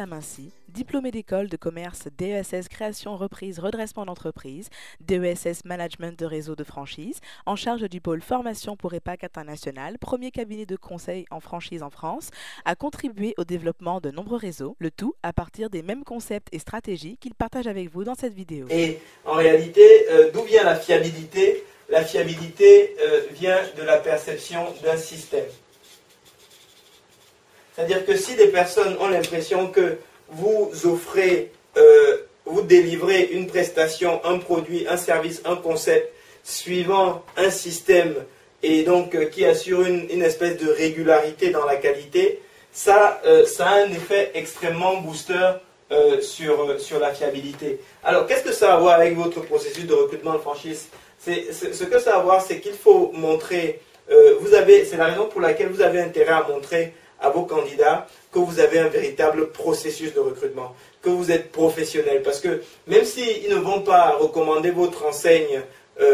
Lamincy, diplômée d'école de commerce DESS Création Reprise Redressement d'entreprise, DESS Management de réseau de franchise, en charge du pôle formation pour EPAC International, premier cabinet de conseil en franchise en France, a contribué au développement de nombreux réseaux, le tout à partir des mêmes concepts et stratégies qu'il partage avec vous dans cette vidéo. Et en réalité, d'où vient la fiabilité? La fiabilité vient de la perception d'un système. C'est-à-dire que si des personnes ont l'impression que vous offrez, vous délivrez une prestation, un produit, un service, un concept, suivant un système et donc qui assure une espèce de régularité dans la qualité, ça a un effet extrêmement booster sur la fiabilité. Alors, qu'est-ce que ça a à voir avec votre processus de recrutement de franchise? Ce que ça a à voir, c'est qu'il faut montrer, c'est la raison pour laquelle vous avez intérêt à montrer à vos candidats que vous avez un véritable processus de recrutement, que vous êtes professionnel. Parce que même s'ils ne vont pas recommander votre enseigne à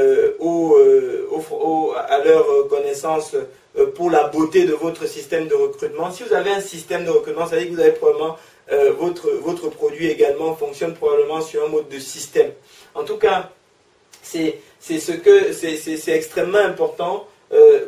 leur connaissance pour la beauté de votre système de recrutement, si vous avez un système de recrutement, ça veut dire que vous avez probablement votre produit également fonctionne probablement sur un mode de système. En tout cas, c'est extrêmement important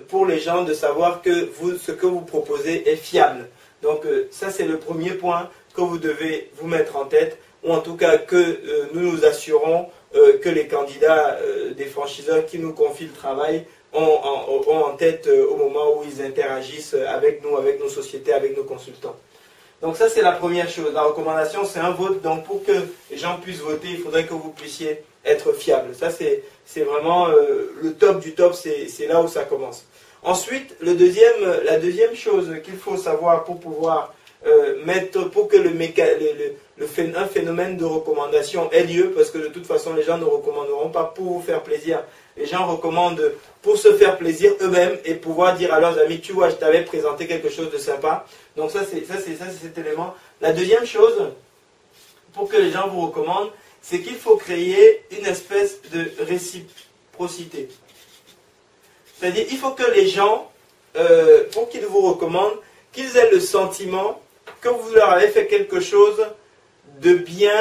pour les gens de savoir que ce que vous proposez est fiable. Donc ça, c'est le premier point que vous devez vous mettre en tête, ou en tout cas que nous nous assurons que les candidats des franchiseurs qui nous confient le travail ont en tête au moment où ils interagissent avec nous, avec nos sociétés, avec nos consultants. Donc ça, c'est la première chose. La recommandation, c'est un vote. Donc pour que les gens puissent voter, il faudrait que vous puissiez être fiable. Ça, c'est vraiment le top du top, c'est là où ça commence. Ensuite, la deuxième chose qu'il faut savoir pour pouvoir pour que un phénomène de recommandation ait lieu, parce que de toute façon, les gens ne recommanderont pas pour vous faire plaisir. Les gens recommandent pour se faire plaisir eux-mêmes et pouvoir dire à leurs amis, tu vois, je t'avais présenté quelque chose de sympa. Donc ça, c'est cet élément. La deuxième chose, pour que les gens vous recommandent, c'est qu'il faut créer une espèce de réciprocité. C'est-à-dire, il faut que les gens, pour qu'ils vous recommandent, qu'ils aient le sentiment que vous leur avez fait quelque chose de bien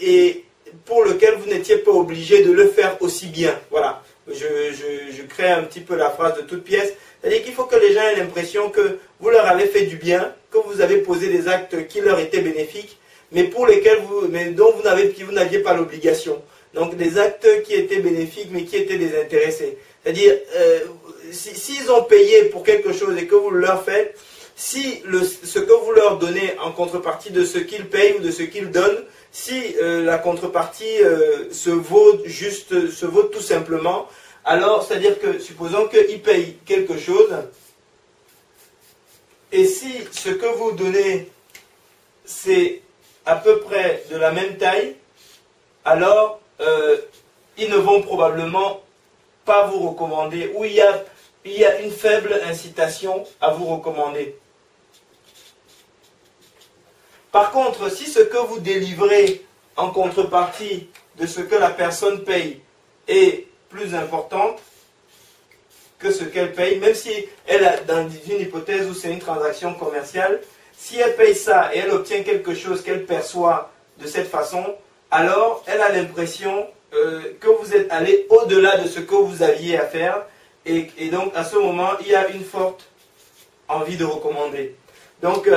et pour lequel vous n'étiez pas obligé de le faire aussi bien. Voilà, je crée un petit peu la phrase de toute pièce. C'est-à-dire qu'il faut que les gens aient l'impression que vous leur avez fait du bien, que vous avez posé des actes qui leur étaient bénéfiques, mais pour lesquels dont vous n'aviez pas l'obligation. Donc des actes qui étaient bénéfiques, mais qui étaient désintéressés. C'est-à-dire, s'ils ont payé pour quelque chose et que vous leur faites, si ce que vous leur donnez en contrepartie de ce qu'ils payent ou de ce qu'ils donnent, si la contrepartie se vaut tout simplement, alors c'est-à-dire que, supposons qu'ils payent quelque chose, et si ce que vous donnez, c'est à peu près de la même taille, alors ils ne vont probablement pas vous recommander, ou il y a une faible incitation à vous recommander. Par contre, si ce que vous délivrez en contrepartie de ce que la personne paye est plus importante que ce qu'elle paye, même si elle a dans une hypothèse où c'est une transaction commerciale, si elle paye ça et elle obtient quelque chose qu'elle perçoit de cette façon, alors elle a l'impression que vous êtes allé au-delà de ce que vous aviez à faire et donc à ce moment, il y a une forte envie de recommander. Donc,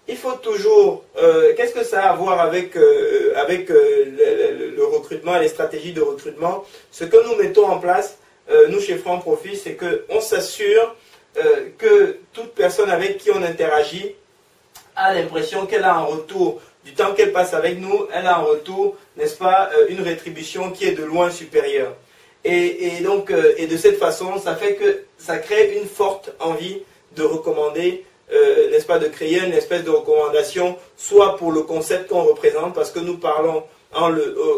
il faut toujours... qu'est-ce que ça a à voir avec le recrutement et les stratégies de recrutement? Ce que nous mettons en place, nous chez Franc Profit, c'est qu'on s'assure que toute personne avec qui on interagit a l'impression qu'elle a en retour du temps qu'elle passe avec nous, elle a en retour, n'est-ce pas, une rétribution qui est de loin supérieure. Et donc, de cette façon, ça fait que ça crée une forte envie de recommander, n'est-ce pas, de créer une espèce de recommandation, soit pour le concept qu'on représente, parce que nous parlons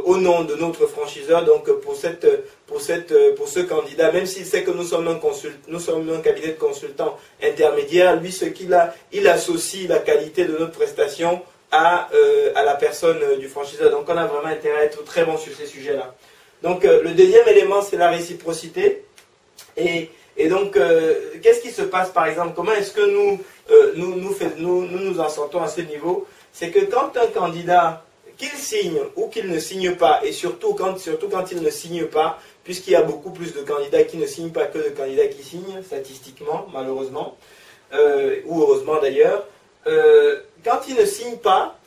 au nom de notre franchiseur, donc pour ce candidat, même s'il sait que nous sommes un cabinet de consultants intermédiaires, lui, il associe la qualité de notre prestation à la personne du franchiseur. Donc on a vraiment intérêt à être très bon sur ces sujets-là. Donc le deuxième élément, c'est la réciprocité. Et donc, qu'est-ce qui se passe par exemple? Comment est-ce que nous nous en sortons à ce niveau? c'est que quand un candidat, qu'il signe ou qu'il ne signe pas, et surtout quand il ne signe pas, puisqu'il y a beaucoup plus de candidats qui ne signent pas que de candidats qui signent, statistiquement, malheureusement, ou heureusement d'ailleurs, quand il ne signe pas,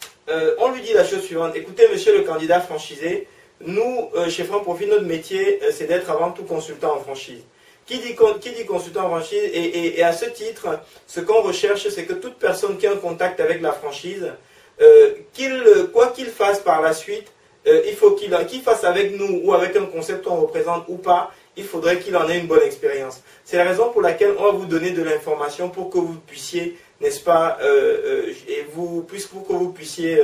on lui dit la chose suivante: écoutez, monsieur le candidat franchisé, nous, chez Franc Profit, notre métier, c'est d'être avant tout consultant en franchise. Qui dit consultant en franchise, et à ce titre, ce qu'on recherche, c'est que toute personne qui a un contact avec la franchise, quoi qu'il fasse par la suite, il faut qu'il fasse avec nous ou avec un concept qu'on représente ou pas, il faudrait qu'il en ait une bonne expérience. C'est la raison pour laquelle on va vous donner de l'information pour que vous puissiez, n'est-ce pas, pour que vous puissiez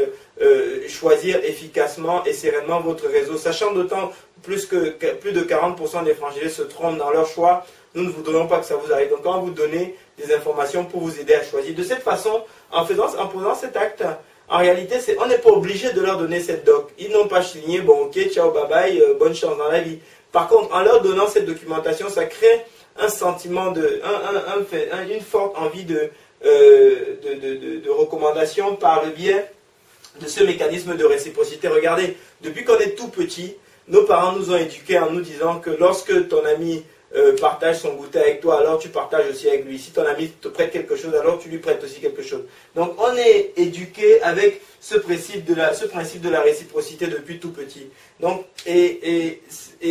choisir efficacement et sereinement votre réseau, sachant d'autant plus de 40% des franchisés se trompent dans leur choix. Nous ne voudrions pas que ça vous arrive. Donc on va vous donner des informations pour vous aider à choisir. De cette façon, en posant cet acte, en réalité, on n'est pas obligé de leur donner cette doc. Ils n'ont pas signé, bon ok, ciao, bye bye, bonne chance dans la vie. Par contre, en leur donnant cette documentation, ça crée un sentiment une forte envie de recommandation par le biais de ce mécanisme de réciprocité. Regardez, depuis qu'on est tout petit, nos parents nous ont éduqués en nous disant que lorsque ton ami partage son goûter avec toi, alors tu partages aussi avec lui. Si ton ami te prête quelque chose, alors tu lui prêtes aussi quelque chose. Donc on est éduqué avec ce principe de la réciprocité depuis tout petit. Donc, et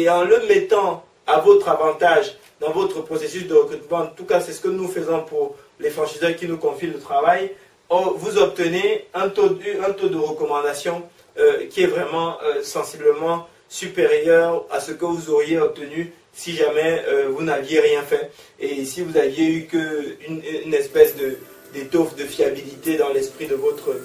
en le mettant à votre avantage dans votre processus de recrutement, en tout cas c'est ce que nous faisons pour les franchiseurs qui nous confient le travail, vous obtenez un taux de recommandation qui est vraiment sensiblement supérieur à ce que vous auriez obtenu si jamais vous n'aviez rien fait. Et si vous aviez eu qu'une espèce d'étoffe de fiabilité dans l'esprit de votre